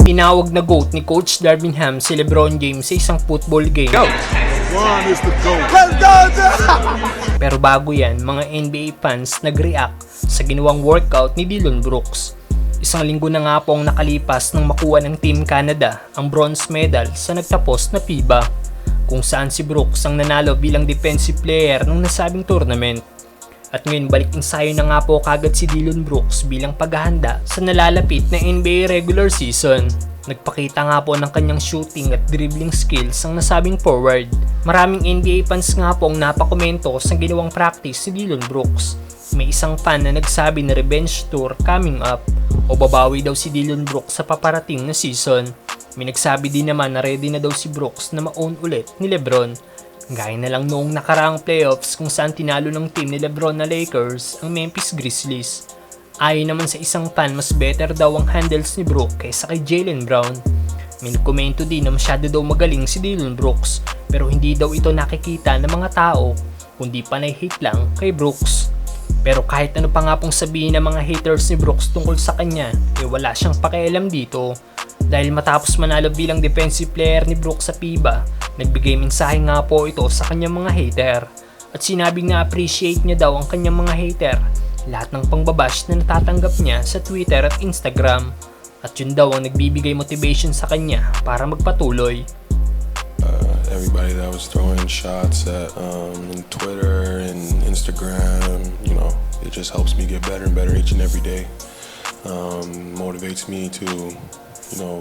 Tinawag na GOAT ni Coach Darvingham si LeBron James sa isang football game. LeBron is the GOAT. Pero bago yan, mga NBA fans nag-react sa ginawang workout ni Dillon Brooks. Isang linggo na nga po ang nakalipas nang makuha ng Team Canada ang bronze medal sa nagtapos na FIBA, kung saan si Brooks ang nanalo bilang defensive player ng nasabing tournament. At ngayon balik ensayo na nga po kagad si Dillon Brooks bilang paghahanda sa nalalapit na NBA regular season. Nagpakita nga po ng kanyang shooting at dribbling skills ang nasabing forward. Maraming NBA fans nga po ang napakomento sa ginawang practice ni Dillon Brooks. May isang fan na nagsabi na revenge tour coming up o babawi daw si Dillon Brooks sa paparating na season. May nagsabi din naman na ready na daw si Brooks na ma-own ulit ni LeBron. Gaya na lang noong nakaraang playoffs kung saan tinalo ng team ni LeBron na Lakers ang Memphis Grizzlies. Ayon naman sa isang fan, mas better daw ang handles ni Brooks kaysa kay Jaylen Brown. May nagkomento din na masyado daw magaling si Dillon Brooks pero hindi daw ito nakikita ng mga tao kundi panay hate lang kay Brooks. Pero kahit ano pa nga pong sabihin ng mga haters ni Brooks tungkol sa kanya, wala siyang pakialam dito. Dahil matapos manalo bilang defensive player ni Brooks sa FIBA, nagbigay mensahe nga po ito sa kanyang mga hater. At sinabing na-appreciate niya daw ang kanyang mga hater, lahat ng pangbabash na natatanggap niya sa Twitter at Instagram. At yun daw ang nagbibigay motivation sa kanya para magpatuloy. Everybody that was throwing shots at in Twitter and Instagram, it just helps me get better and better each and every day. Motivates me to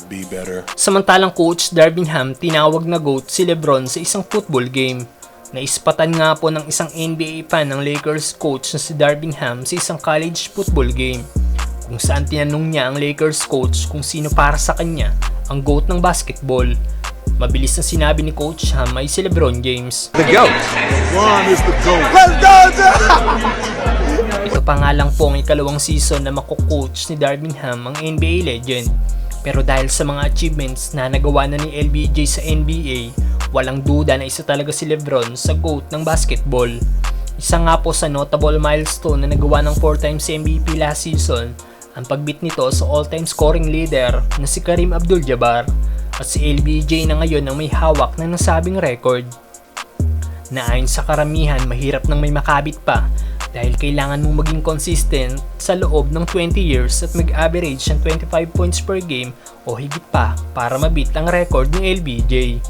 be better. Samantalang Coach Darvingham tinawag na GOAT si LeBron sa isang football game. Naispatan nga po ng isang NBA fan ng Lakers coach na si Darvingham sa isang college football game, kung saan tinanong niya ang Lakers coach kung sino para sa kanya ang GOAT ng basketball. Mabilis na sinabi ni Coach Ham ay si LeBron James. The GOAT. LeBron is the GOAT. Ito pa nga lang po ang ikalawang season na mako-coach ni Darvingham ang NBA legend. Pero dahil sa mga achievements na nagawa na ni LBJ sa NBA, walang duda na isa talaga si LeBron sa GOAT ng basketball. Isa nga po sa notable milestone na nagawa ng 4 times MVP last season, ang pagbit nito sa all-time scoring leader na si Kareem Abdul-Jabbar. At si LBJ na ngayon ang may hawak ng nasabing record. Na ayon sa karamihan, mahirap nang may makabit pa dahil kailangan mong maging consistent sa loob ng 20 years at mag-average ng 25 points per game o higit pa para mabit ang record ni LBJ.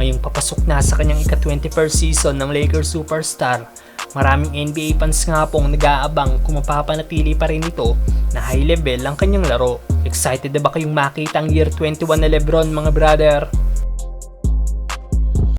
Ngayong papasok na sa kanyang ika-21st season ng Lakers superstar, maraming NBA fans nga pong nag-aabang kung mapapanatili pa rin ito na high level ang kanyang laro. Excited na ba kayong makita ang year 21 na LeBron, mga brother?